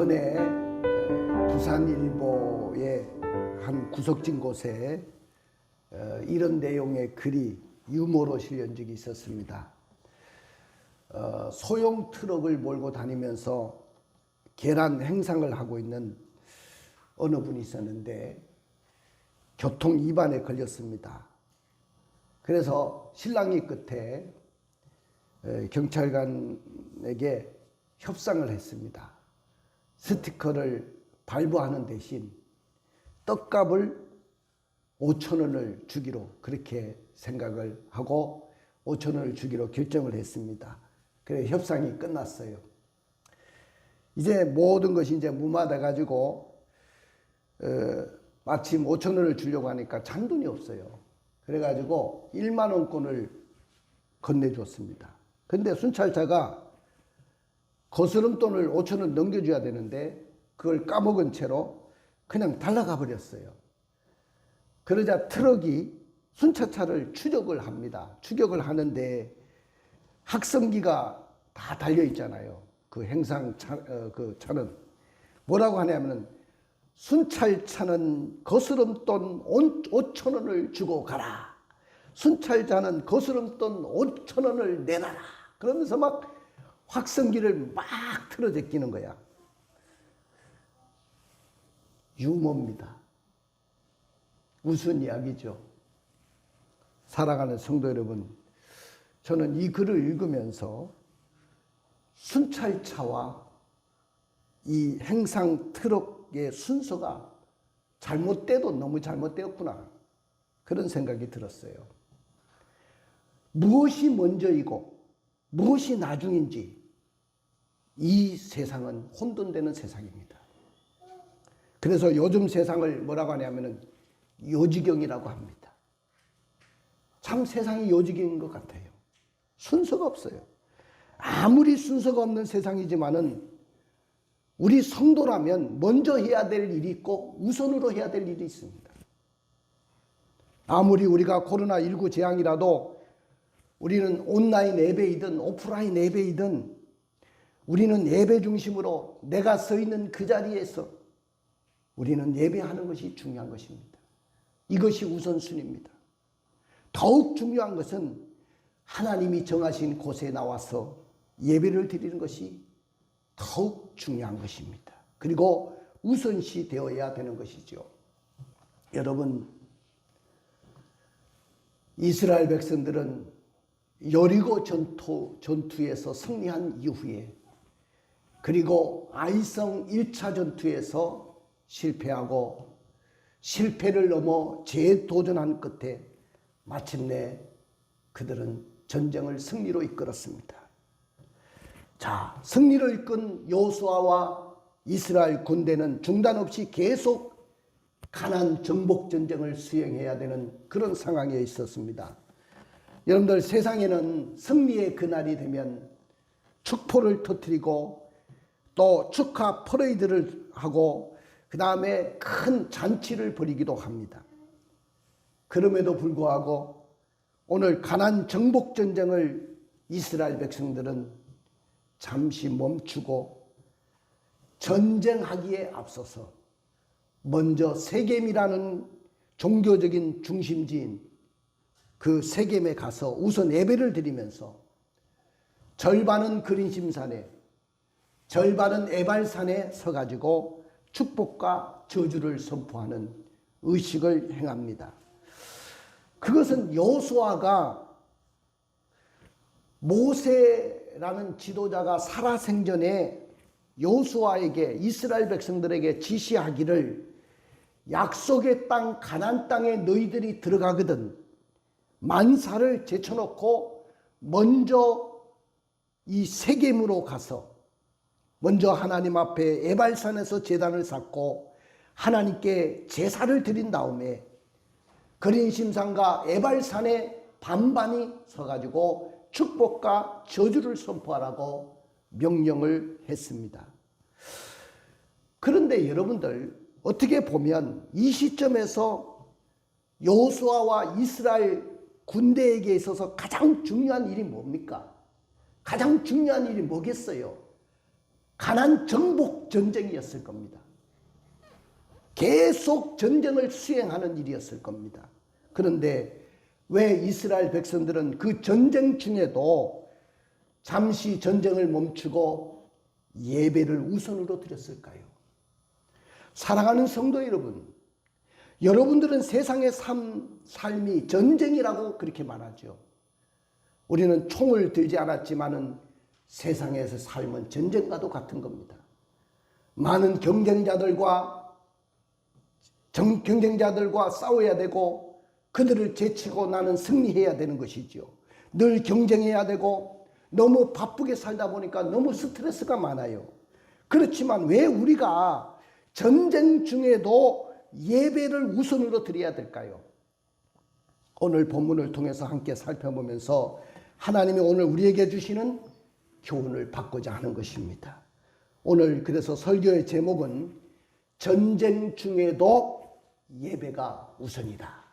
전에 부산일보의 한 구석진 곳에 이런 내용의 글이 유머로 실린 적이 있었습니다. 소형 트럭을 몰고 다니면서 계란 행상을 하고 있는 어느 분이 있었는데 교통 위반에 걸렸습니다. 그래서 신랑이 끝에 경찰관에게 협상을 했습니다. 스티커를 발부하는 대신 떡값을 5,000원을 주기로 그렇게 생각을 하고 5,000원을 주기로 결정을 했습니다. 그래 협상이 끝났어요. 이제 모든 것이 이제 무마돼 가지고 마침 5,000원을 주려고 하니까 잔돈이 없어요. 그래 가지고 1만 원권을 건네줬습니다. 근데 순찰차가 거스름돈을 5,000원 넘겨줘야 되는데 그걸 까먹은 채로 그냥 달라가 버렸어요. 그러자 트럭이 순찰차를 추격을 합니다. 추격을 하는데 확성기가 다 달려 있잖아요. 그 그 차는 뭐라고 하냐면은 순찰차는 거스름돈 5,000원을 주고 가라. 순찰차는 거스름돈 5,000원을 내놔라. 그러면서 막 확성기를 막 틀어 제끼는 거야. 유머입니다. 무슨 이야기죠? 사랑하는 성도 여러분, 저는 이 글을 읽으면서 순찰차와 이 행상 트럭의 순서가 잘못돼도 너무 잘못되었구나 그런 생각이 들었어요. 무엇이 먼저이고 무엇이 나중인지 이 세상은 혼돈되는 세상입니다. 그래서 요즘 세상을 뭐라고 하냐면은 요지경이라고 합니다. 참 세상이 요지경인 것 같아요. 순서가 없어요. 아무리 순서가 없는 세상이지만은 우리 성도라면 먼저 해야 될 일이 있고 우선으로 해야 될 일이 있습니다. 아무리 우리가 코로나19 재앙이라도 우리는 온라인 예배이든 오프라인 예배이든 우리는 예배 중심으로 내가 서 있는 그 자리에서 우리는 예배하는 것이 중요한 것입니다. 이것이 우선순위입니다. 더욱 중요한 것은 하나님이 정하신 곳에 나와서 예배를 드리는 것이 더욱 중요한 것입니다. 그리고 우선시 되어야 되는 것이죠. 여러분, 이스라엘 백성들은 여리고 전투에서 승리한 이후에 그리고 아이성 1차 전투에서 실패하고 실패를 넘어 재도전한 끝에 마침내 그들은 전쟁을 승리로 이끌었습니다. 자, 승리를 이끈 여호수아와 이스라엘 군대는 중단 없이 계속 가나안 정복 전쟁을 수행해야 되는 그런 상황에 있었습니다. 여러분들, 세상에는 승리의 그날이 되면 축포를 터뜨리고 또 축하 퍼레이드를 하고 그 다음에 큰 잔치를 벌이기도 합니다. 그럼에도 불구하고 오늘 가나안 정복 전쟁을 이스라엘 백성들은 잠시 멈추고 전쟁하기에 앞서서 먼저 세겜이라는 종교적인 중심지인 그 세겜에 가서 우선 예배를 드리면서 절반은 그린심산에 절반은 에발산에 서가지고 축복과 저주를 선포하는 의식을 행합니다. 그것은 여호수아가 모세라는 지도자가 살아생전에 여호수아에게 이스라엘 백성들에게 지시하기를 약속의 땅 가나안 땅에 너희들이 들어가거든 만사를 제쳐놓고 먼저 이 세겜으로 가서 먼저 하나님 앞에 에발산에서 제단을 쌓고 하나님께 제사를 드린 다음에 그린심산과 에발산에 반반이 서가지고 축복과 저주를 선포하라고 명령을 했습니다. 그런데 여러분들, 어떻게 보면 이 시점에서 여호수아와 이스라엘 군대에게 있어서 가장 중요한 일이 뭡니까? 가장 중요한 일이 뭐겠어요? 가난 정복 전쟁이었을 겁니다. 계속 전쟁을 수행하는 일이었을 겁니다. 그런데 왜 이스라엘 백성들은 그 전쟁 중에도 잠시 전쟁을 멈추고 예배를 우선으로 드렸을까요? 사랑하는 성도 여러분, 여러분들은 세상의 삶이 전쟁이라고 그렇게 말하죠. 우리는 총을 들지 않았지만은 세상에서 삶은 전쟁과도 같은 겁니다. 많은 경쟁자들과 싸워야 되고 그들을 제치고 나는 승리해야 되는 것이죠. 늘 경쟁해야 되고 너무 바쁘게 살다 보니까 너무 스트레스가 많아요. 그렇지만 왜 우리가 전쟁 중에도 예배를 우선으로 드려야 될까요? 오늘 본문을 통해서 함께 살펴보면서 하나님이 오늘 우리에게 주시는 교훈을 받고자 하는 것입니다. 오늘 그래서 설교의 제목은 전쟁 중에도 예배가 우선이다.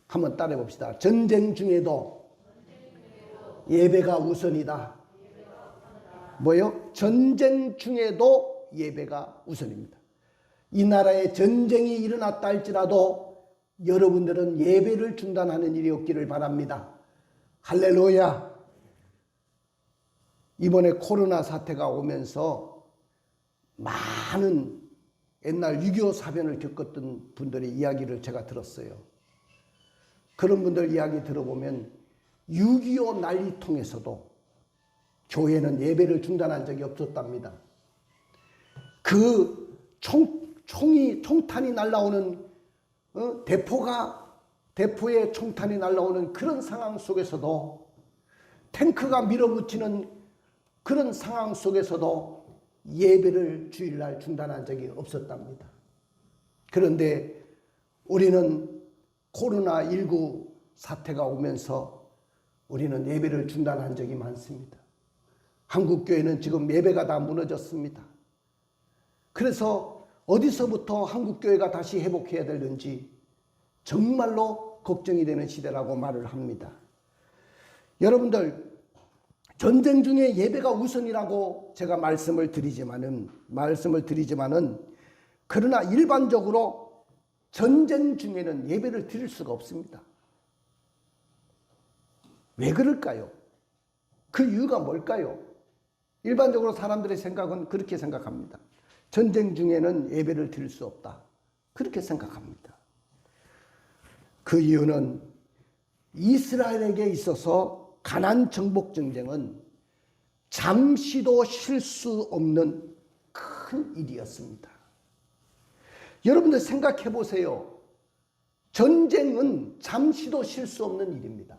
한번 따라해 봅시다. 전쟁 중에도 예배가 우선이다. 뭐요? 전쟁 중에도 예배가 우선입니다. 이 나라에 전쟁이 일어났다 할지라도 여러분들은 예배를 중단하는 일이 없기를 바랍니다. 할렐루야. 이번에 코로나 사태가 오면서 많은 옛날 6.25 사변을 겪었던 분들의 이야기를 제가 들었어요. 그런 분들 이야기 들어보면 6.25 난리통에서도 교회는 예배를 중단한 적이 없었답니다. 그 총탄이 날라오는 대포에 총탄이 날라오는 그런 상황 속에서도 탱크가 밀어붙이는 그런 상황 속에서도 예배를 주일날 중단한 적이 없었답니다. 그런데 우리는 코로나19 사태가 오면서 우리는 예배를 중단한 적이 많습니다. 한국교회는 지금 예배가 다 무너졌습니다. 그래서 어디서부터 한국교회가 다시 회복해야 되는지 정말로 걱정이 되는 시대라고 말을 합니다. 여러분들, 전쟁 중에 예배가 우선이라고 제가 말씀을 드리지만은 그러나 일반적으로 전쟁 중에는 예배를 드릴 수가 없습니다. 왜 그럴까요? 그 이유가 뭘까요? 일반적으로 사람들의 생각은 그렇게 생각합니다. 전쟁 중에는 예배를 드릴 수 없다. 그렇게 생각합니다. 그 이유는 이스라엘에게 있어서 가나안 정복 전쟁은 잠시도 쉴 수 없는 큰 일이었습니다. 여러분들 생각해 보세요. 전쟁은 잠시도 쉴 수 없는 일입니다.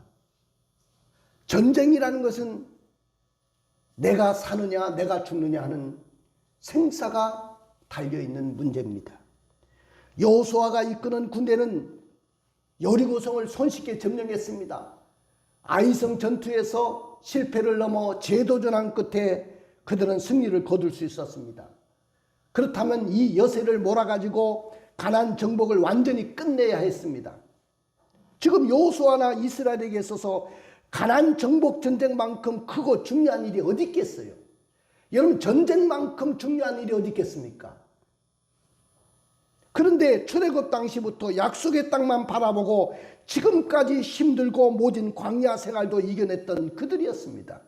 전쟁이라는 것은 내가 사느냐 내가 죽느냐 하는 생사가 달려있는 문제입니다. 여호수아가 이끄는 군대는 여리고성을 손쉽게 점령했습니다. 아이성 전투에서 실패를 넘어 재도전한 끝에 그들은 승리를 거둘 수 있었습니다. 그렇다면 이 여세를 몰아가지고 가나안 정복을 완전히 끝내야 했습니다. 지금 여호수아나 이스라엘에게 있어서 가나안 정복 전쟁만큼 크고 중요한 일이 어디 있겠어요? 여러분, 전쟁만큼 중요한 일이 어디 있겠습니까? 그런데 출애굽 당시부터 약속의 땅만 바라보고 지금까지 힘들고 모진 광야 생활도 이겨냈던 그들이었습니다.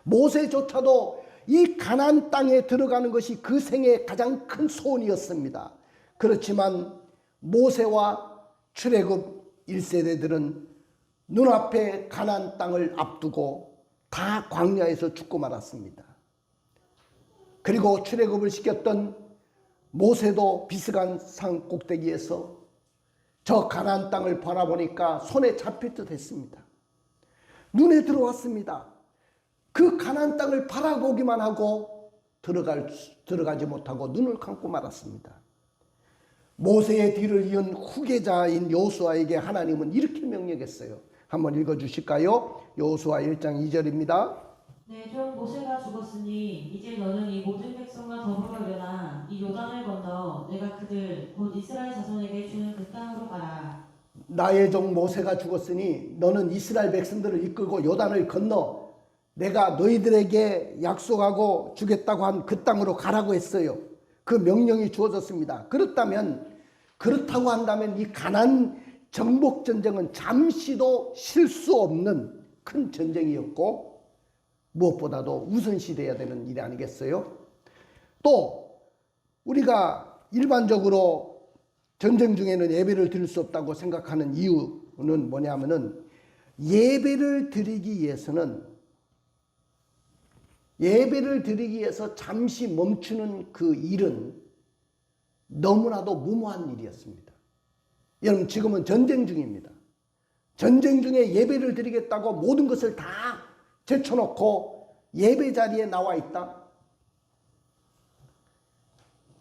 모세조차도 이 가나안 땅에 들어가는 것이 그 생의 가장 큰 소원이었습니다. 그렇지만 모세와 출애굽 1세대들은 눈앞에 가나안 땅을 앞두고 다 광야에서 죽고 말았습니다. 그리고 출애굽을 시켰던 모세도 비스간 산 꼭대기에서 저 가나안 땅을 바라보니까 손에 잡힐 듯 했습니다. 눈에 들어왔습니다. 그 가나안 땅을 바라보기만 하고 들어가지 못하고 눈을 감고 말았습니다. 모세의 뒤를 이은 후계자인 여호수아에게 하나님은 이렇게 명령했어요. 한번 읽어주실까요? 여호수아 1장 2절입니다. 내 종 모세가 죽었으니 이제 너는 이 모든 백성과 더불어 일어나 이 요단을 건너 내가 그들 곧 이스라엘 자손에게 주는 그 땅으로 가라. 나의 종 모세가 죽었으니 너는 이스라엘 백성들을 이끌고 요단을 건너 내가 너희들에게 약속하고 주겠다고 한 그 땅으로 가라고 했어요. 그 명령이 주어졌습니다. 그렇다고 한다면 이 가나안 정복 전쟁은 잠시도 쉴 수 없는 큰 전쟁이었고 무엇보다도 우선시돼야 되는 일이 아니겠어요? 또 우리가 일반적으로 전쟁 중에는 예배를 드릴 수 없다고 생각하는 이유는 뭐냐면은 예배를 드리기 위해서 잠시 멈추는 그 일은 너무나도 무모한 일이었습니다. 여러분, 지금은 전쟁 중입니다. 전쟁 중에 예배를 드리겠다고 모든 것을 다 제쳐놓고 예배 자리에 나와 있다.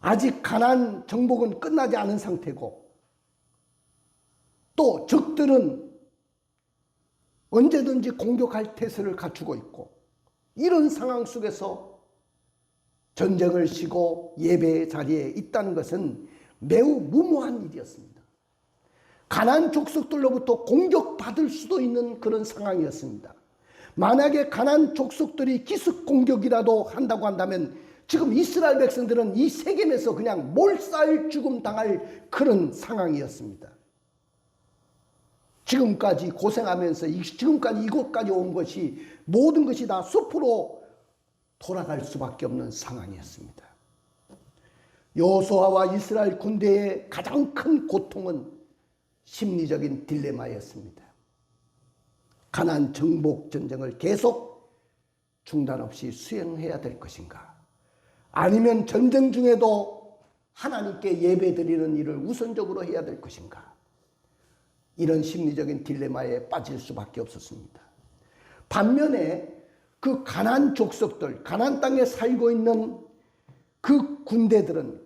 아직 가나안 정복은 끝나지 않은 상태고 또 적들은 언제든지 공격할 태세를 갖추고 있고 이런 상황 속에서 전쟁을 쉬고 예배 자리에 있다는 것은 매우 무모한 일이었습니다. 가나안 족속들로부터 공격받을 수도 있는 그런 상황이었습니다. 만약에 가나안 족속들이 기습 공격이라도 한다고 한다면 지금 이스라엘 백성들은 이 세겜에서 그냥 몰살 죽음 당할 그런 상황이었습니다. 지금까지 고생하면서 지금까지 이곳까지 온 것이 모든 것이 다 숲으로 돌아갈 수밖에 없는 상황이었습니다. 여호수아와 이스라엘 군대의 가장 큰 고통은 심리적인 딜레마였습니다. 가나안 정복 전쟁을 계속 중단 없이 수행해야 될 것인가? 아니면 전쟁 중에도 하나님께 예배드리는 일을 우선적으로 해야 될 것인가? 이런 심리적인 딜레마에 빠질 수밖에 없었습니다. 반면에 그 가나안 족속들, 가나안 땅에 살고 있는 그 군대들은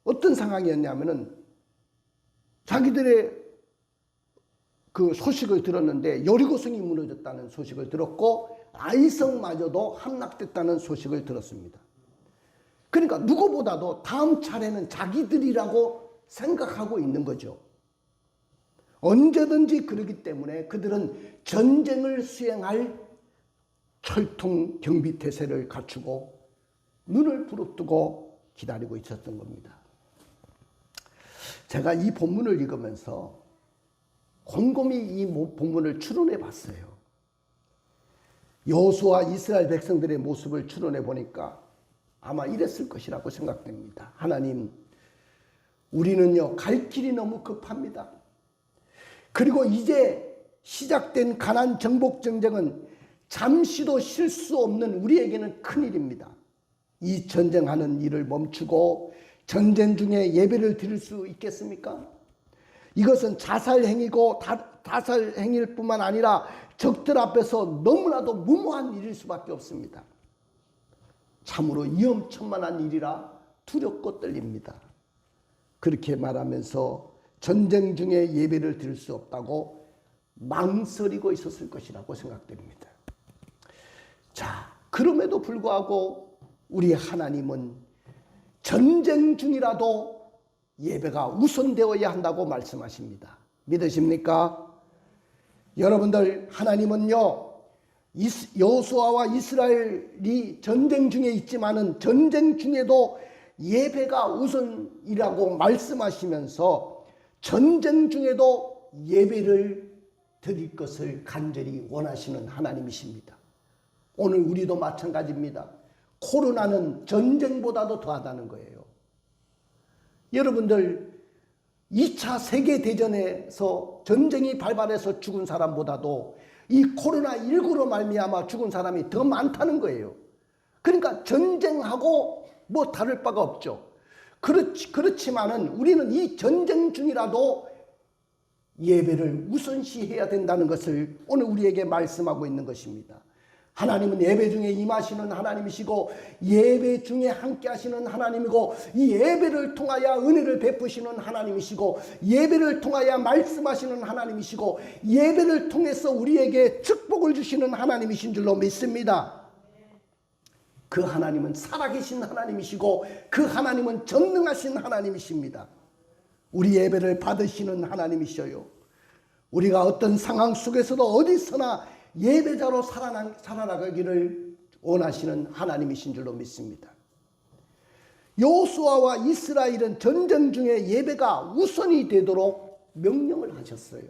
어떤 상황이었냐면은 자기들의 그 소식을 들었는데 여리고성이 무너졌다는 소식을 들었고 아이성마저도 함락됐다는 소식을 들었습니다. 그러니까 누구보다도 다음 차례는 자기들이라고 생각하고 있는 거죠. 언제든지 그러기 때문에 그들은 전쟁을 수행할 철통 경비태세를 갖추고 눈을 부릅뜨고 기다리고 있었던 겁니다. 제가 이 본문을 읽으면서 곰곰이 이 본문을 추론해 봤어요. 여호수아 이스라엘 백성들의 모습을 추론해 보니까 아마 이랬을 것이라고 생각됩니다. 하나님, 우리는요 갈 길이 너무 급합니다. 그리고 이제 시작된 가나안 정복 전쟁은 잠시도 쉴 수 없는 우리에게는 큰일입니다. 이 전쟁하는 일을 멈추고 전쟁 중에 예배를 드릴 수 있겠습니까? 이것은 자살행위고 자살행위일 뿐만 아니라 적들 앞에서 너무나도 무모한 일일 수밖에 없습니다. 참으로 위험천만한 일이라 두렵고 떨립니다. 그렇게 말하면서 전쟁 중에 예배를 드릴 수 없다고 망설이고 있었을 것이라고 생각됩니다. 자, 그럼에도 불구하고 우리 하나님은 전쟁 중이라도 예배가 우선되어야 한다고 말씀하십니다. 믿으십니까? 여러분들, 하나님은요 여호수아와 이스라엘이 전쟁 중에 있지만은 전쟁 중에도 예배가 우선이라고 말씀하시면서 전쟁 중에도 예배를 드릴 것을 간절히 원하시는 하나님이십니다. 오늘 우리도 마찬가지입니다. 코로나는 전쟁보다도 더하다는 거예요. 여러분들, 2차 세계대전에서 전쟁이 발발해서 죽은 사람보다도 이 코로나19로 말미암아 죽은 사람이 더 많다는 거예요. 그러니까 전쟁하고 뭐 다를 바가 없죠. 그렇지만은 우리는 이 전쟁 중이라도 예배를 우선시해야 된다는 것을 오늘 우리에게 말씀하고 있는 것입니다. 하나님은 예배 중에 임하시는 하나님이시고 예배 중에 함께 하시는 하나님이고 이 예배를 통하여 은혜를 베푸시는 하나님이시고 예배를 통하여 말씀하시는 하나님이시고 예배를 통해서 우리에게 축복을 주시는 하나님이신 줄로 믿습니다. 그 하나님은 살아계신 하나님이시고 그 하나님은 전능하신 하나님이십니다. 우리 예배를 받으시는 하나님이셔요. 우리가 어떤 상황 속에서도 어디서나 예배자로 살아나가기를 원하시는 하나님이신 줄로 믿습니다. 여호수아와 이스라엘은 전쟁 중에 예배가 우선이 되도록 명령을 하셨어요.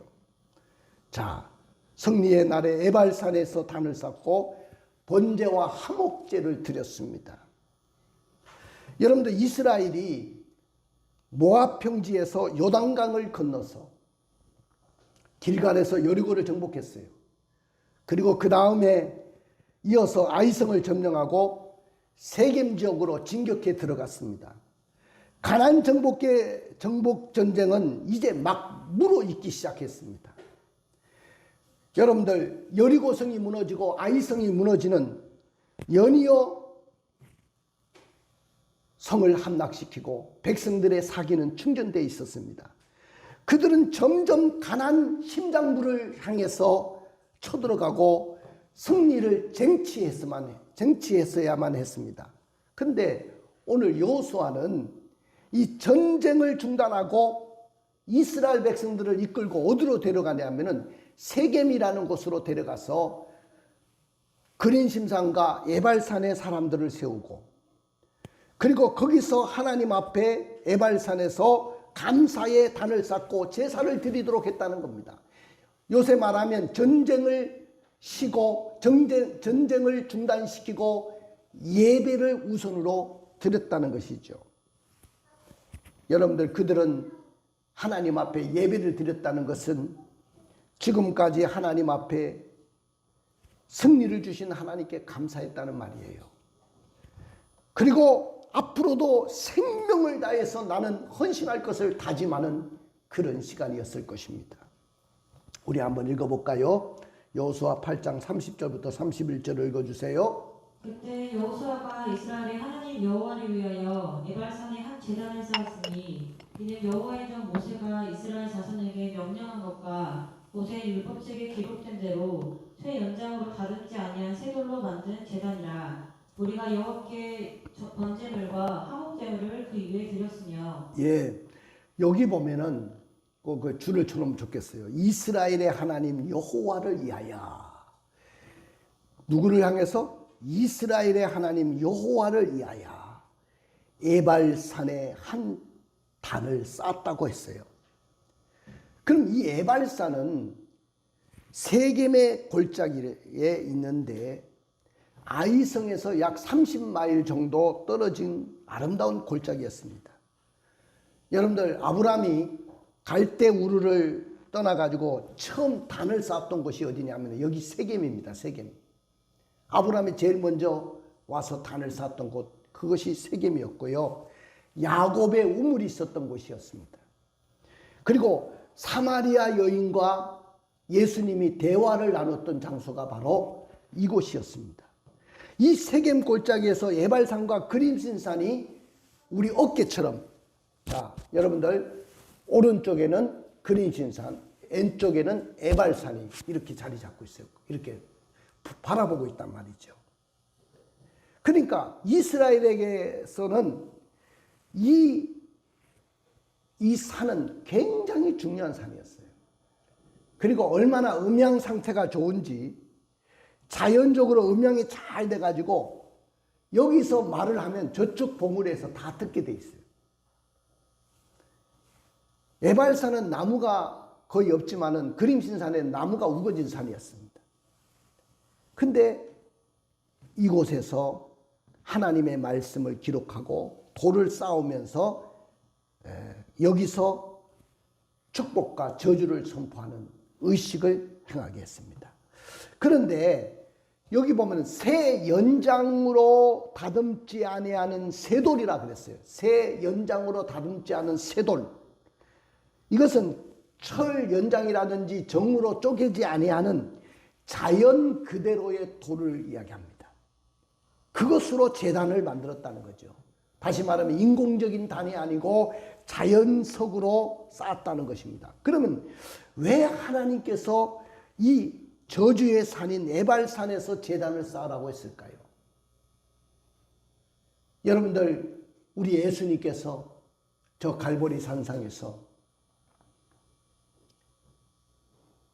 자, 승리의 날에 에발산에서 단을 쌓고 번제와 화목제를 드렸습니다. 여러분들, 이스라엘이 모압 평지에서 요단강을 건너서 길갈에서 여리고를 정복했어요. 그리고 그 다음에 이어서 아이성을 점령하고 세겜 지역으로 진격해 들어갔습니다. 가나안 정복 전쟁은 이제 막 무르익기 시작했습니다. 여러분들, 여리고성이 무너지고 아이성이 무너지는 연이어 성을 함락시키고 백성들의 사기는 충전되어 있었습니다. 그들은 점점 가나안 심장부를 향해서 쳐들어가고 승리를 쟁취했어야만 했습니다. 그런데 오늘 여호수아는 이 전쟁을 중단하고 이스라엘 백성들을 이끌고 어디로 데려가냐면은 세겜이라는 곳으로 데려가서 그린심산과 에발산의 사람들을 세우고, 그리고 거기서 하나님 앞에 에발산에서 감사의 단을 쌓고 제사를 드리도록 했다는 겁니다. 요새 말하면 전쟁을 쉬고 전쟁을 중단시키고 예배를 우선으로 드렸다는 것이죠. 여러분들, 그들은 하나님 앞에 예배를 드렸다는 것은 지금까지 하나님 앞에 승리를 주신 하나님께 감사했다는 말이에요. 그리고 앞으로도 생명을 다해서 나는 헌신할 것을 다짐하는 그런 시간이었을 것입니다. 우리 한번 읽어볼까요? 여호수아 8장 30절부터 31절을 읽어주세요. 그때 여호수아가 이스라엘의 하나님 여호와를 위하여 에발산에 한 제단을 쌓았으니 이는 여호와의 종 모세가 이스라엘 자손에게 명령한 것과 모세의 율법책에 기록된 대로 쇠 연장으로 다듬지 아니한 새 돌로 만든 제단이라. 우리가 여호와께 번제물과 화목제물을 그 위에 드렸으며. 예, 여기 보면은 그 줄을 쳐놓으면 좋겠어요. 이스라엘의 하나님 여호와를 위하여. 누구를 향해서? 이스라엘의 하나님 여호와를 위하여 에발산에 한 단을 쌓았다고 했어요. 그럼 이 에발산은 세겜의 골짜기에 있는데 아이성에서 약 30마일 정도 떨어진 아름다운 골짜기였습니다. 여러분들, 아브라함이 갈대 우르를 떠나가지고 처음 단을 쌓았던 곳이 어디냐면 여기 세겜입니다. 세겜. 아브라함이 제일 먼저 와서 단을 쌓았던 곳, 그것이 세겜이었고요. 야곱의 우물이 있었던 곳이었습니다. 그리고 사마리아 여인과 예수님이 대화를 나눴던 장소가 바로 이곳이었습니다. 이 세겜 골짜기에서 에발산과 그림신산이 우리 어깨처럼, 자, 여러분들, 오른쪽에는 그림신산, 왼쪽에는 에발산이 이렇게 자리 잡고 있어요. 이렇게 바라보고 있단 말이죠. 그러니까 이스라엘에게서는 이 산은 굉장히 중요한 산이었어요. 그리고 얼마나 음양 상태가 좋은지 자연적으로 음양이 잘 돼가지고 여기서 말을 하면 저쪽 봉우리에서 다 듣게 돼 있어요. 에발산은 나무가 거의 없지만은 그림신산은 나무가 우거진 산이었습니다. 근데 이곳에서 하나님의 말씀을 기록하고 돌을 쌓으면서 여기서 축복과 저주를 선포하는 의식을 행하게 했습니다. 그런데 여기 보면 새 연장으로 다듬지 아니하는 쇠돌이라 그랬어요. 새 연장으로 다듬지 않은 쇠돌. 이것은 철 연장이라든지 정으로 쪼개지 아니하는 자연 그대로의 돌을 이야기합니다. 그것으로 제단을 만들었다는 거죠. 다시 말하면 인공적인 단이 아니고 자연석으로 쌓았다는 것입니다. 그러면 왜 하나님께서 이 저주의 산인 에발산에서 제단을 쌓으라고 했을까요? 여러분들, 우리 예수님께서 저 갈보리 산상에서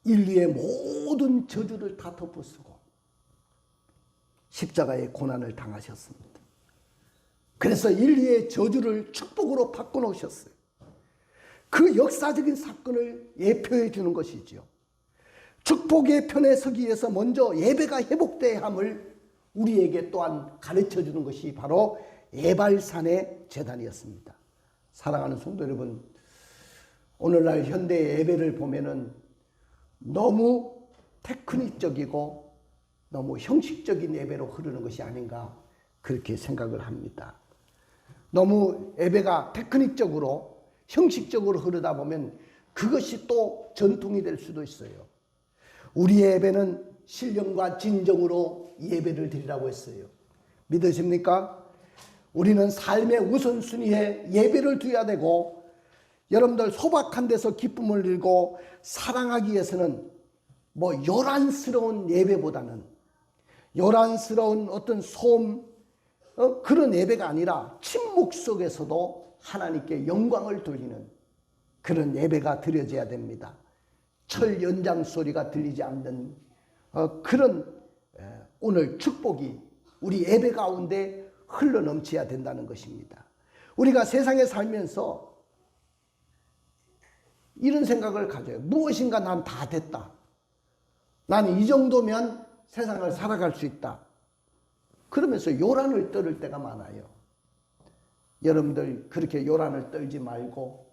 인류의 모든 저주를 다 덮어쓰고 십자가의 고난을 당하셨습니다. 그래서 인류의 저주를 축복으로 바꿔놓으셨어요. 그 역사적인 사건을 예표해 주는 것이죠. 축복의 편에 서기 위해서 먼저 예배가 회복돼야 함을 우리에게 또한 가르쳐 주는 것이 바로 예발산의 제단이었습니다. 사랑하는 성도 여러분, 오늘날 현대 예배를 보면은 너무 테크닉적이고 너무 형식적인 예배로 흐르는 것이 아닌가 그렇게 생각을 합니다. 너무 예배가 테크닉적으로 형식적으로 흐르다 보면 그것이 또 전통이 될 수도 있어요. 우리의 예배는 신령과 진정으로 예배를 드리라고 했어요. 믿으십니까? 우리는 삶의 우선순위에 예배를 두어야 되고, 여러분들 소박한 데서 기쁨을 들고 사랑하기 위해서는 요란스러운 예배보다는 요란스러운 어떤 소음 그런 예배가 아니라 침묵 속에서도 하나님께 영광을 돌리는 그런 예배가 드려져야 됩니다. 철 연장 소리가 들리지 않는 그런 오늘 축복이 우리 예배 가운데 흘러넘쳐야 된다는 것입니다. 우리가 세상에 살면서 이런 생각을 가져요. 무엇인가 난 다 됐다. 나는 이 정도면 세상을 살아갈 수 있다. 그러면서 요란을 떨을 때가 많아요. 여러분들 그렇게 요란을 떨지 말고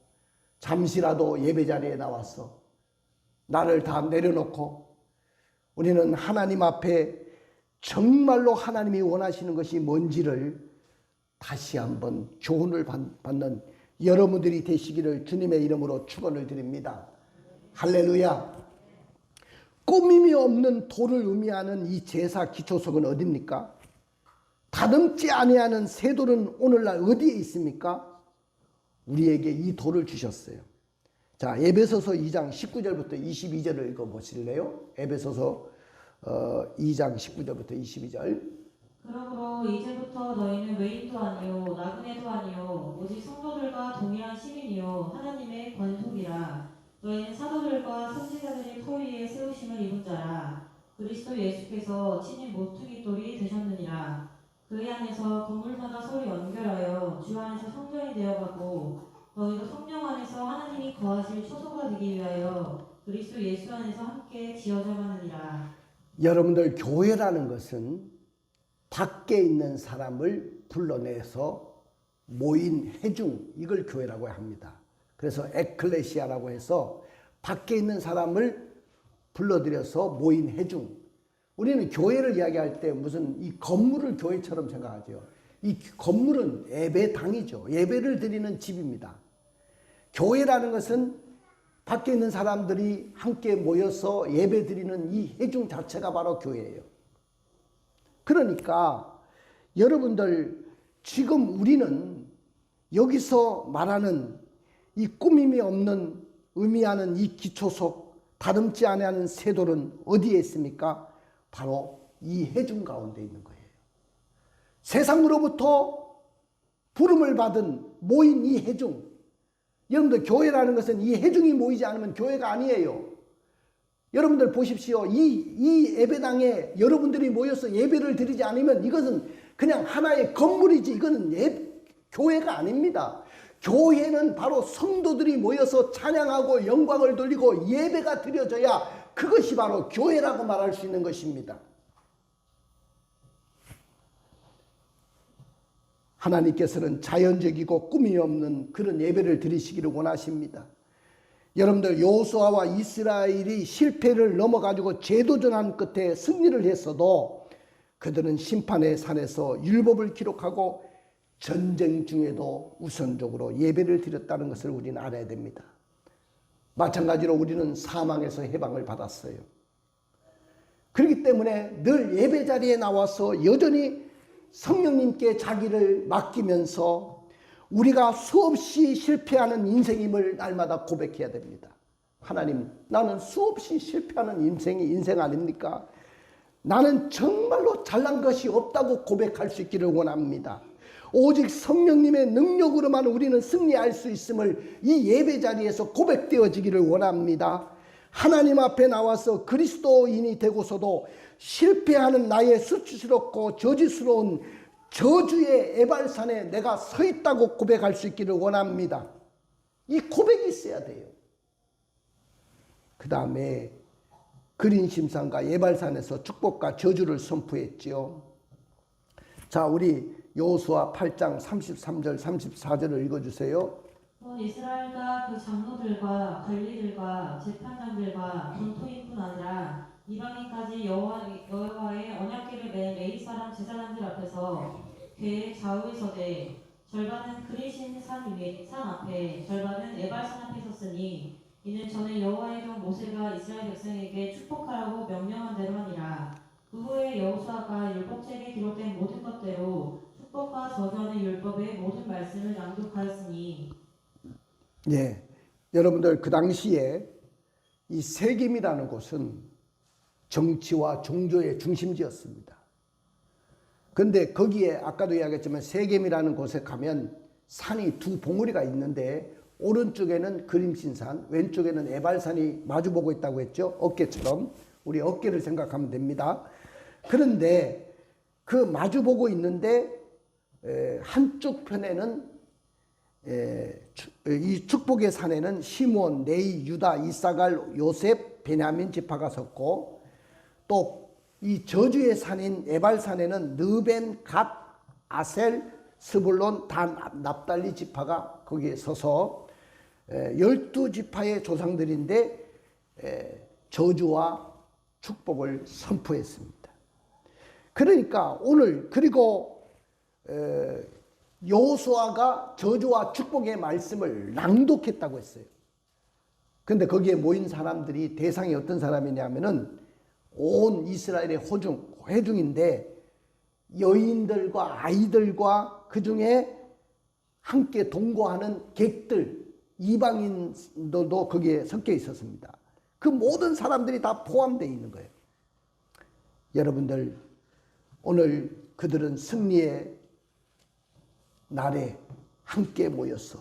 잠시라도 예배 자리에 나와서 나를 다 내려놓고 우리는 하나님 앞에 정말로 하나님이 원하시는 것이 뭔지를 다시 한번 교훈을 받는 여러분들이 되시기를 주님의 이름으로 축원을 드립니다. 할렐루야. 꾸밈이 없는 돌을 의미하는 이 제사 기초석은 어디입니까? 다듬지 아니하는 새 돌은 오늘날 어디에 있습니까? 우리에게 이 돌을 주셨어요. 자, 에베소서 2장 19절부터 22절을 읽어보실래요? 에베소서 2장 19절부터 22절. 그러므로 이제부터 너희는 외인도 아니요 나그네도 아니요 오직 성도들과 동일한 시민이요 하나님의 권속이라. 너희는 사도들과 선지자들의 허 위에 세우심을 입은 자라. 그리스도 예수께서 친히 모퉁이 돌이 되셨느니라. 그의 안에서 건물마다 서로 연결하여 주 안에서 성전이 되어가고 너희도 성령 안에서 하나님이 거하실 초소가 되기 위하여 그리스도 예수 안에서 함께 지어져 가느니라. 여러분들 교회라는 것은 밖에 있는 사람을 불러내서 모인 회중, 이걸 교회라고 합니다. 그래서 에클레시아라고 해서 밖에 있는 사람을 불러들여서 모인 회중. 우리는 교회를 이야기할 때 무슨 이 건물을 교회처럼 생각하죠. 이 건물은 예배당이죠. 예배를 드리는 집입니다. 교회라는 것은 밖에 있는 사람들이 함께 모여서 예배 드리는 이 회중 자체가 바로 교회예요. 그러니까 여러분들 지금 우리는 여기서 말하는 이 꾸밈이 없는 의미하는 이 기초석 다듬지 아니하는 새 돌은 어디에 있습니까? 바로 이 회중 가운데 있는 거예요. 세상으로부터 부름을 받은 모인 이 회중. 여러분들 교회라는 것은 이 회중이 모이지 않으면 교회가 아니에요. 여러분들 보십시오. 이 예배당에 여러분들이 모여서 예배를 드리지 않으면 이것은 그냥 하나의 건물이지 이거는 교회가 아닙니다. 교회는 바로 성도들이 모여서 찬양하고 영광을 돌리고 예배가 드려져야 그것이 바로 교회라고 말할 수 있는 것입니다. 하나님께서는 자연적이고 꿈이 없는 그런 예배를 드리시기를 원하십니다. 여러분들 여호수아와 이스라엘이 실패를 넘어가지고 재도전한 끝에 승리를 했어도 그들은 심판의 산에서 율법을 기록하고 전쟁 중에도 우선적으로 예배를 드렸다는 것을 우리는 알아야 됩니다. 마찬가지로 우리는 사망에서 해방을 받았어요. 그렇기 때문에 늘 예배 자리에 나와서 여전히 성령님께 자기를 맡기면서 우리가 수없이 실패하는 인생임을 날마다 고백해야 됩니다. 하나님, 나는 수없이 실패하는 인생이 인생 아닙니까? 나는 정말로 잘난 것이 없다고 고백할 수 있기를 원합니다. 오직 성령님의 능력으로만 우리는 승리할 수 있음을 이 예배 자리에서 고백되어지기를 원합니다. 하나님 앞에 나와서 그리스도인이 되고서도 실패하는 나의 수치스럽고 저지스러운 저주의 에발산에 내가 서 있다고 고백할 수 있기를 원합니다. 이 고백이 있어야 돼요. 그 다음에 그린심산과 에발산에서 축복과 저주를 선포했지요. 자, 우리 여호수아 8장 33절 34절을 읽어주세요. 또 이스라엘과 그 장로들과 관리들과 재판장들과 전토인뿐 아니라 이방인까지 여호와의 언약궤를 맨 레위 사람 제사장들 앞에서 궤의 좌우에 서되 절반은 그리신 산 앞에 절반은 에발산 앞에 섰으니 이는 전에 여호와의 종 모세가 이스라엘 백성에게 축복하라고 명령한 대로 하니라. 그 후에 여호수아가 율법책에 기록된 모든 것대로 축복과 저주하는 율법의 모든 말씀을 낭독하였으니. 예, 여러분들 그 당시에 이 세겜이라는 곳은 정치와 종교의 중심지였습니다. 근데 거기에 아까도 이야기했지만 세겜이라는 곳에 가면 산이 두 봉우리가 있는데 오른쪽에는 그림신산, 왼쪽에는 에발산이 마주보고 있다고 했죠. 어깨처럼 우리 어깨를 생각하면 됩니다. 그런데 그 마주보고 있는데 한쪽 편에는 이 축복의 산에는 시므온, 레위, 유다, 이사갈, 요셉, 베냐민 지파가 섰고 또 이 저주의 산인 에발산에는 르벤, 갓, 아셀, 스불론, 단, 납달리 지파가 거기에 서서 12지파의 조상들인데 저주와 축복을 선포했습니다. 그러니까 오늘 그리고 여호수아가 저주와 축복의 말씀을 낭독했다고 했어요. 근데 거기에 모인 사람들이 대상이 어떤 사람이냐면은 온 이스라엘의 회중인데 여인들과 아이들과 그 중에 함께 동거하는 객들, 이방인들도 거기에 섞여 있었습니다. 그 모든 사람들이 다 포함되어 있는 거예요. 여러분들, 오늘 그들은 승리의 날에 함께 모여서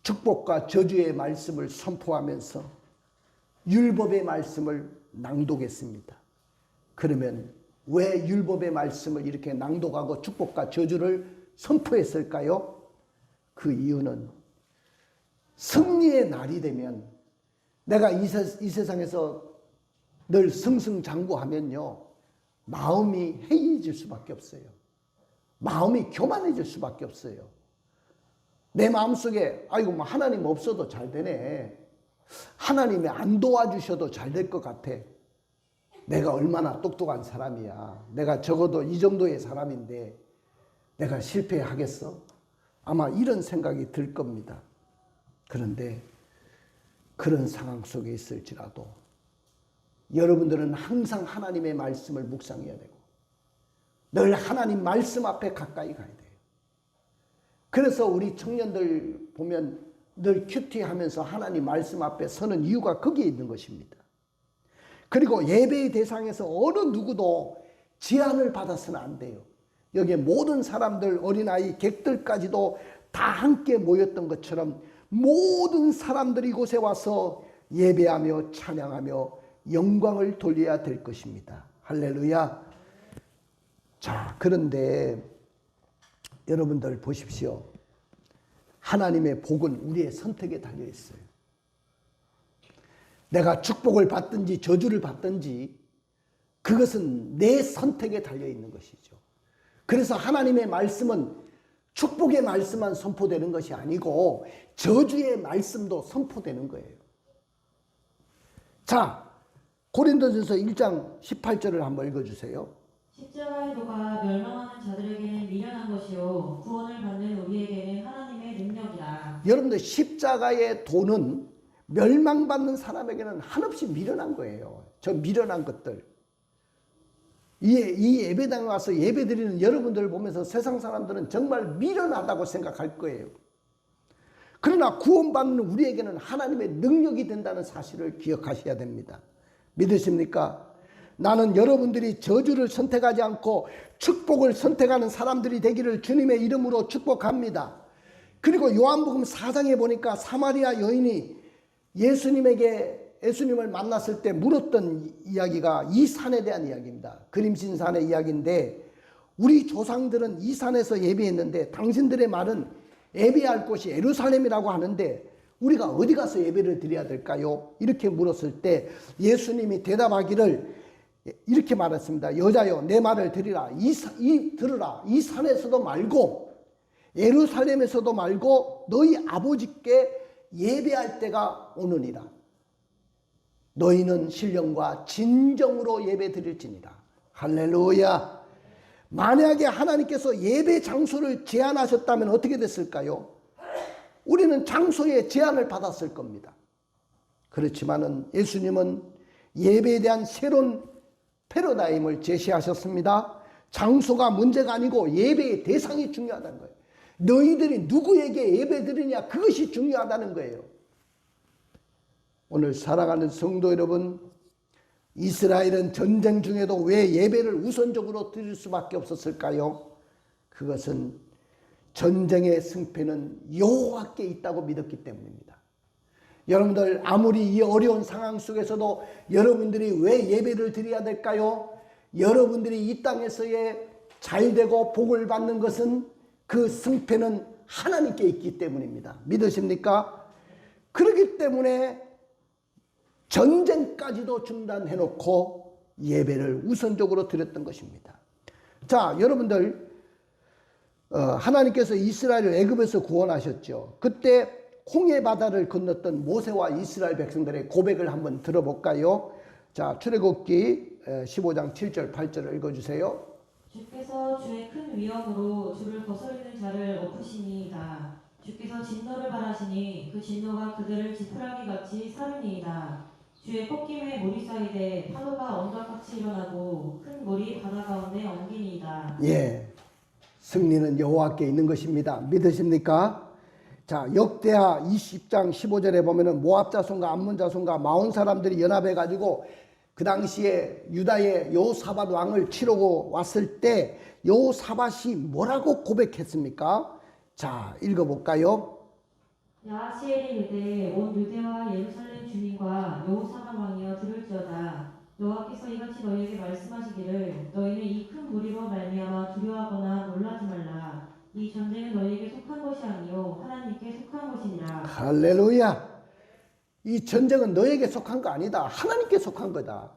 축복과 저주의 말씀을 선포하면서 율법의 말씀을 낭독했습니다. 그러면 왜 율법의 말씀을 이렇게 낭독하고 축복과 저주를 선포했을까요? 그 이유는 승리의 날이 되면 내가 이 세상에서 늘 승승장구하면요, 마음이 해이해질 수밖에 없어요. 마음이 교만해질 수밖에 없어요. 내 마음속에 아이고 뭐 하나님 없어도 잘 되네. 하나님이 안 도와주셔도 잘 될 것 같아. 내가 얼마나 똑똑한 사람이야. 내가 적어도 이 정도의 사람인데 내가 실패하겠어? 아마 이런 생각이 들 겁니다. 그런데 그런 상황 속에 있을지라도 여러분들은 항상 하나님의 말씀을 묵상해야 되고 늘 하나님 말씀 앞에 가까이 가야 돼요. 그래서 우리 청년들 보면 늘 큐티하면서 하나님 말씀 앞에 서는 이유가 거기에 있는 것입니다. 그리고 예배의 대상에서 어느 누구도 제한을 받아서는 안 돼요. 여기에 모든 사람들, 어린아이, 객들까지도 다 함께 모였던 것처럼 모든 사람들이 이곳에 와서 예배하며 찬양하며 영광을 돌려야 될 것입니다. 할렐루야. 자, 그런데 여러분들 보십시오. 하나님의 복은 우리의 선택에 달려 있어요. 내가 축복을 받든지 저주를 받든지 그것은 내 선택에 달려 있는 것이죠. 그래서 하나님의 말씀은 축복의 말씀만 선포되는 것이 아니고 저주의 말씀도 선포되는 거예요. 자, 고린도전서 1장 18절을 한번 읽어주세요. 십자가의 도가 멸망하는 자들에게는 미련한 것이요 구원을 받는 우리에게는 하나님의 능력이라. 여러분들 십자가의 도는 멸망받는 사람에게는 한없이 미련한 거예요. 저 미련한 것들. 이 예배당에 와서 예배드리는 여러분들을 보면서 세상 사람들은 정말 미련하다고 생각할 거예요. 그러나 구원받는 우리에게는 하나님의 능력이 된다는 사실을 기억하셔야 됩니다. 믿으십니까? 나는 여러분들이 저주를 선택하지 않고 축복을 선택하는 사람들이 되기를 주님의 이름으로 축복합니다. 그리고 요한복음 4장에 보니까 사마리아 여인이 예수님에게 예수님을 만났을 때 물었던 이야기가 이 산에 대한 이야기입니다. 그림신 산의 이야기인데 우리 조상들은 이 산에서 예배했는데 당신들의 말은 예배할 곳이 예루살렘이라고 하는데 우리가 어디 가서 예배를 드려야 될까요? 이렇게 물었을 때 예수님이 대답하기를 이렇게 말했습니다. 여자여 내 말을 들으라. 들으라. 이 산에서도 말고 예루살렘에서도 말고 너희 아버지께 예배할 때가 오느니라. 너희는 신령과 진정으로 예배 드릴지니라. 할렐루야. 만약에 하나님께서 예배 장소를 제한하셨다면 어떻게 됐을까요? 우리는 장소에 제한을 받았을 겁니다. 그렇지만은 예수님은 예배에 대한 새로운 패러다임을 제시하셨습니다. 장소가 문제가 아니고 예배의 대상이 중요하다는 거예요. 너희들이 누구에게 예배 드리냐 그것이 중요하다는 거예요. 오늘 사랑하는 성도 여러분, 이스라엘은 전쟁 중에도 왜 예배를 우선적으로 드릴 수밖에 없었을까요? 그것은 전쟁의 승패는 여호와께 있다고 믿었기 때문입니다. 여러분들 아무리 이 어려운 상황 속에서도 여러분들이 왜 예배를 드려야 될까요? 여러분들이 이 땅에서의 잘되고 복을 받는 것은 그 승패는 하나님께 있기 때문입니다. 믿으십니까? 그렇기 때문에 전쟁까지도 중단해놓고 예배를 우선적으로 드렸던 것입니다. 자, 여러분들 하나님께서 이스라엘을 애굽에서 구원하셨죠. 그때 홍해 바다를 건넜던 모세와 이스라엘 백성들의 고백을 한번 들어볼까요? 자, 출애굽기 15장 7절 8절을 읽어주세요. 주께서 주의 큰 위엄으로 주를 거스르는 자를 엎으시니이다. 주께서 진노를 바라시니 그 진노가 그들을 지푸라기같이 사르니이다. 주의 꺾임에 물이 쌓이되 파도가 언덕같이 일어나고 큰 물이 바다 가운데 엉기니이다. 예, 승리는 여호와께 있는 것입니다. 믿으십니까? 자, 역대하 20장 15절에 보면은 모압 자손과 암몬 자손과 마온 사람들이 연합해 가지고 그 당시에 유다의 여호사밧 왕을 치르고 왔을 때 여호사밧이 뭐라고 고백했습니까? 자, 읽어볼까요? 야하시엘이 이르되 온 유대와 예루살렘 주민과 여호사밧 왕이여 들을지어다. 여호와께서 이같이 너희에게 말씀하시기를 너희는 이 큰 무리로 말미암아 두려워하거나 놀라지 말라. 이 전쟁은 너희에게 속한 것이 아니요 하나님께 속한 것이니라. 할렐루야. 이 전쟁은 너에게 속한 거 아니다. 하나님께 속한 거다.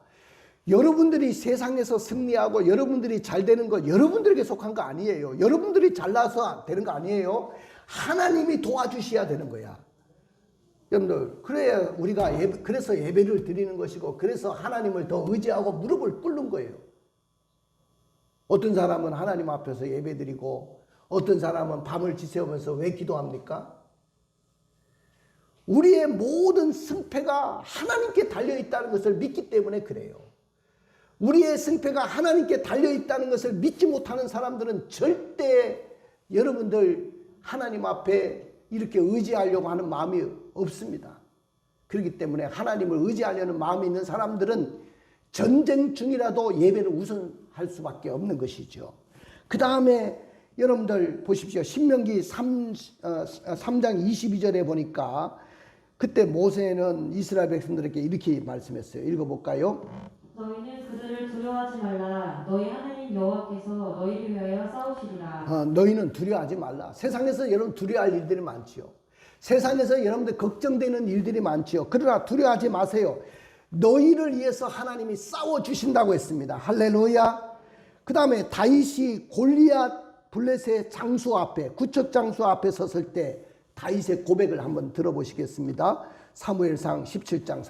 여러분들이 세상에서 승리하고 여러분들이 잘 되는 거 여러분들에게 속한 거 아니에요. 여러분들이 잘나서 되는 거 아니에요. 하나님이 도와주셔야 되는 거야. 여러분들, 그래야 우리가 그래서 예배를 드리는 것이고 그래서 하나님을 더 의지하고 무릎을 꿇는 거예요. 어떤 사람은 하나님 앞에서 예배 드리고 어떤 사람은 밤을 지새우면서 왜 기도합니까? 우리의 모든 승패가 하나님께 달려있다는 것을 믿기 때문에 그래요. 우리의 승패가 하나님께 달려있다는 것을 믿지 못하는 사람들은 절대 여러분들 하나님 앞에 이렇게 의지하려고 하는 마음이 없습니다. 그렇기 때문에 하나님을 의지하려는 마음이 있는 사람들은 전쟁 중이라도 예배를 우선할 수밖에 없는 것이죠. 그 다음에 여러분들 보십시오. 신명기 3장 22절에 보니까 그때 모세는 이스라엘 백성들에게 이렇게 말씀했어요. 읽어볼까요? 너희는 그들을 두려워하지 말라. 너희 하나님 여호와께서 너희를 위하여 싸우시리라. 너희는 두려워하지 말라. 세상에서 여러분 두려워할 일들이 많지요. 세상에서 여러분들 걱정되는 일들이 많지요. 그러나 두려워하지 마세요. 너희를 위해서 하나님이 싸워주신다고 했습니다. 할렐루야. 그 다음에 다윗이 골리앗 블레셋 장수 앞에 구척 장수 앞에 섰을 때 다윗의 고백을 한번 들어보시겠습니다. 사무엘상 17장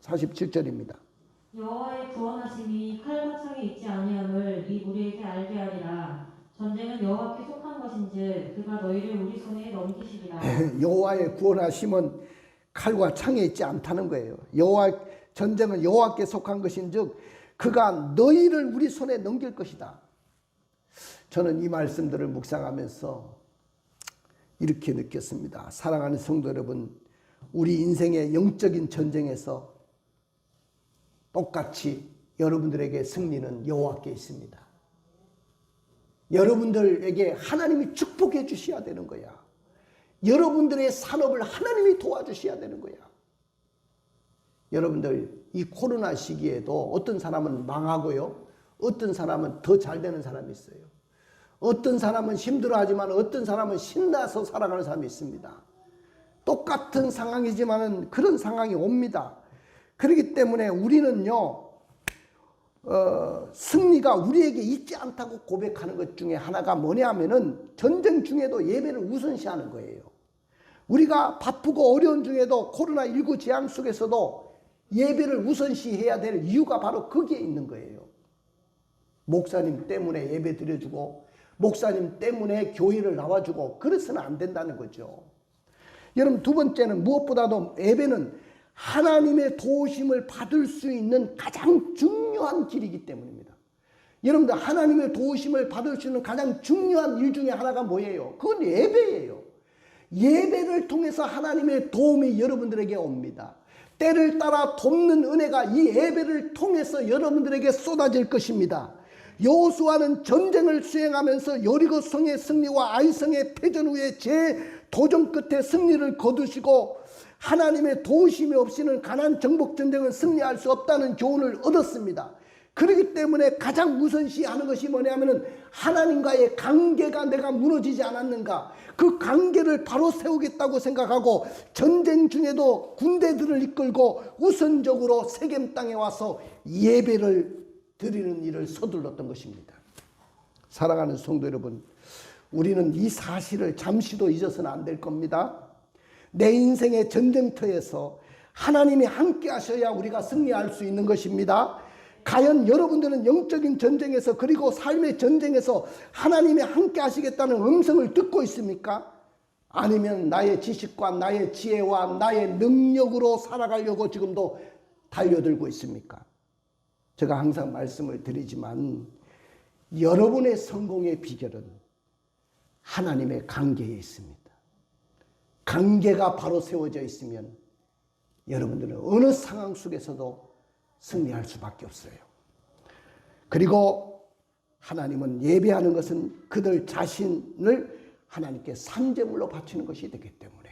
47절입니다. 여호와의 구원하심이 칼과 창에 있지 아니함을 이 무리에게 알게 하리라. 전쟁은 여호와께 속한 것인즉 그가 너희를 우리 손에 넘기시리라. 여호와의 구원하심은 칼과 창에 있지 않다는 거예요. 전쟁은 여호와께 속한 것인즉 그가 너희를 우리 손에 넘길 것이다. 저는 이 말씀들을 묵상하면서 이렇게 느꼈습니다. 사랑하는 성도 여러분, 우리 인생의 영적인 전쟁에서 똑같이 여러분들에게 승리는 여호와께 있습니다. 여러분들에게 하나님이 축복해 주셔야 되는 거야. 여러분들의 산업을 하나님이 도와주셔야 되는 거야. 여러분들 이 코로나 시기에도 어떤 사람은 망하고요, 어떤 사람은 더 잘 되는 사람이 있어요. 어떤 사람은 힘들어하지만 어떤 사람은 신나서 살아가는 사람이 있습니다. 똑같은 상황이지만 그런 상황이 옵니다. 그렇기 때문에 우리는요, 승리가 우리에게 있지 않다고 고백하는 것 중에 하나가 뭐냐 하면은 전쟁 중에도 예배를 우선시하는 거예요. 우리가 바쁘고 어려운 중에도 코로나19 재앙 속에서도 예배를 우선시해야 될 이유가 바로 거기에 있는 거예요. 목사님 때문에 예배 드려주고 목사님 때문에 교회를 나와주고 그래서는 안 된다는 거죠. 여러분, 두 번째는 무엇보다도 예배는 하나님의 도우심을 받을 수 있는 가장 중요한 길이기 때문입니다. 여러분들, 하나님의 도우심을 받을 수 있는 가장 중요한 일 중에 하나가 뭐예요? 그건 예배예요. 예배를 통해서 하나님의 도움이 여러분들에게 옵니다. 때를 따라 돕는 은혜가 이 예배를 통해서 여러분들에게 쏟아질 것입니다. 여호수아는 전쟁을 수행하면서 여리고 성의 승리와 아이성의 패전 후에 재도전 끝에 승리를 거두시고 하나님의 도우심이 없이는 가나안 정복 전쟁은 승리할 수 없다는 교훈을 얻었습니다. 그렇기 때문에 가장 우선시하는 것이 뭐냐면은 하나님과의 관계가 내가 무너지지 않았는가, 그 관계를 바로 세우겠다고 생각하고 전쟁 중에도 군대들을 이끌고 우선적으로 세겜 땅에 와서 예배를 드리는 일을 서둘렀던 것입니다. 사랑하는 성도 여러분, 우리는 이 사실을 잠시도 잊어서는 안 될 겁니다. 내 인생의 전쟁터에서 하나님이 함께 하셔야 우리가 승리할 수 있는 것입니다. 과연 여러분들은 영적인 전쟁에서, 그리고 삶의 전쟁에서 하나님이 함께 하시겠다는 음성을 듣고 있습니까? 아니면 나의 지식과 나의 지혜와 나의 능력으로 살아가려고 지금도 달려들고 있습니까? 제가 항상 말씀을 드리지만 여러분의 성공의 비결은 하나님의 관계에 있습니다. 관계가 바로 세워져 있으면 여러분들은 어느 상황 속에서도 승리할 수밖에 없어요. 그리고 하나님은 예배하는 것은 그들 자신을 하나님께 산제물로 바치는 것이 되기 때문에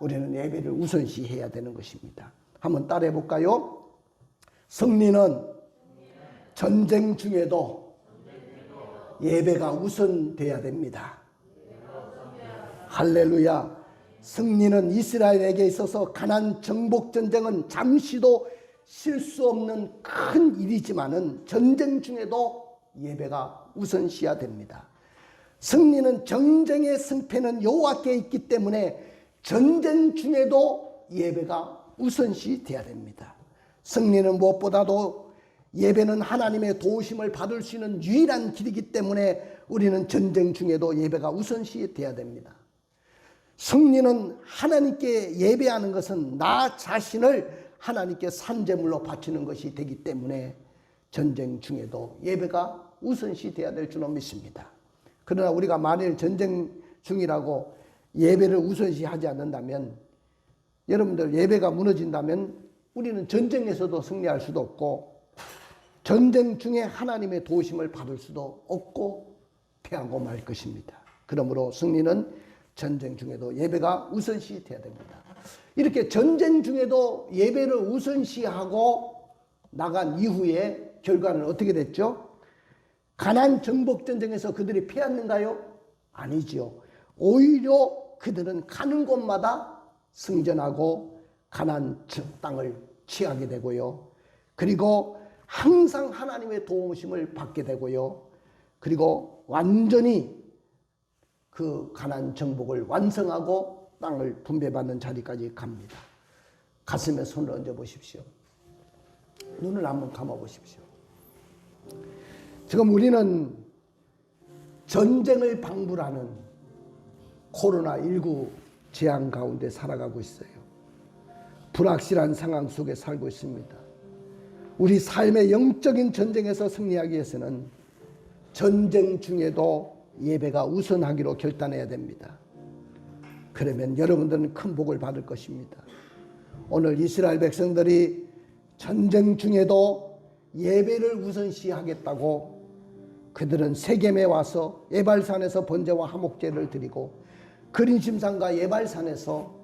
우리는 예배를 우선시해야 되는 것입니다. 한번 따라해 볼까요? 승리는 전쟁 중에도 예배가 우선돼야 됩니다. 할렐루야. 승리는 이스라엘에게 있어서 가나안 정복 전쟁은 잠시도 쉴 수 없는 큰 일이지만은 전쟁 중에도 예배가 우선시해야 됩니다. 승리는 전쟁의 승패는 여호와께 있기 때문에 전쟁 중에도 예배가 우선시돼야 됩니다. 승리는 무엇보다도 예배는 하나님의 도우심을 받을 수 있는 유일한 길이기 때문에 우리는 전쟁 중에도 예배가 우선시돼야 됩니다. 승리는 하나님께 예배하는 것은 나 자신을 하나님께 산제물로 바치는 것이 되기 때문에 전쟁 중에도 예배가 우선시돼야 될 줄로 믿습니다. 그러나 우리가 만일 전쟁 중이라고 예배를 우선시하지 않는다면, 여러분들 예배가 무너진다면 우리는 전쟁에서도 승리할 수도 없고 전쟁 중에 하나님의 도우심을 받을 수도 없고 패하고 말 것입니다. 그러므로 승리는 전쟁 중에도 예배가 우선시돼야 됩니다. 이렇게 전쟁 중에도 예배를 우선시하고 나간 이후에 결과는 어떻게 됐죠? 가나안 정복 전쟁에서 그들이 패했는가요? 아니죠. 오히려 그들은 가는 곳마다 승전하고 가나안 땅을 취하게 되고요. 그리고 항상 하나님의 도우심을 받게 되고요. 그리고 완전히 그 가나안 정복을 완성하고 땅을 분배받는 자리까지 갑니다. 가슴에 손을 얹어 보십시오. 눈을 한번 감아 보십시오. 지금 우리는 전쟁을 방불하는 코로나19 재앙 가운데 살아가고 있어요. 불확실한 상황 속에 살고 있습니다. 우리 삶의 영적인 전쟁에서 승리하기 위해서는 전쟁 중에도 예배가 우선하기로 결단해야 됩니다. 그러면 여러분들은 큰 복을 받을 것입니다. 오늘 이스라엘 백성들이 전쟁 중에도 예배를 우선시하겠다고 그들은 세겜에 와서 예발산에서 번제와 화목제를 드리고 그린심산과 예발산에서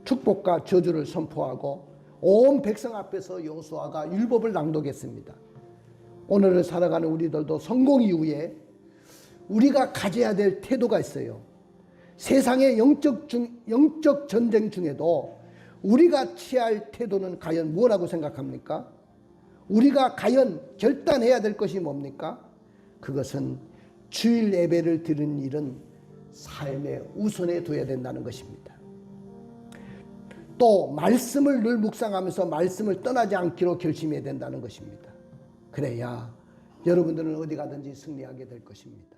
축복과 저주를 선포하고 온 백성 앞에서 여호수아가 율법을 낭독했습니다. 오늘을 살아가는 우리들도 성공 이후에 우리가 가져야 될 태도가 있어요. 세상의 영적 전쟁 중에도 우리가 취할 태도는 과연 뭐라고 생각합니까? 우리가 과연 결단해야 될 것이 뭡니까? 그것은 주일 예배를 드리는 일은 삶의 우선에 둬야 된다는 것입니다. 또 말씀을 늘 묵상하면서 말씀을 떠나지 않기로 결심해야 된다는 것입니다. 그래야 여러분들은 어디 가든지 승리하게 될 것입니다.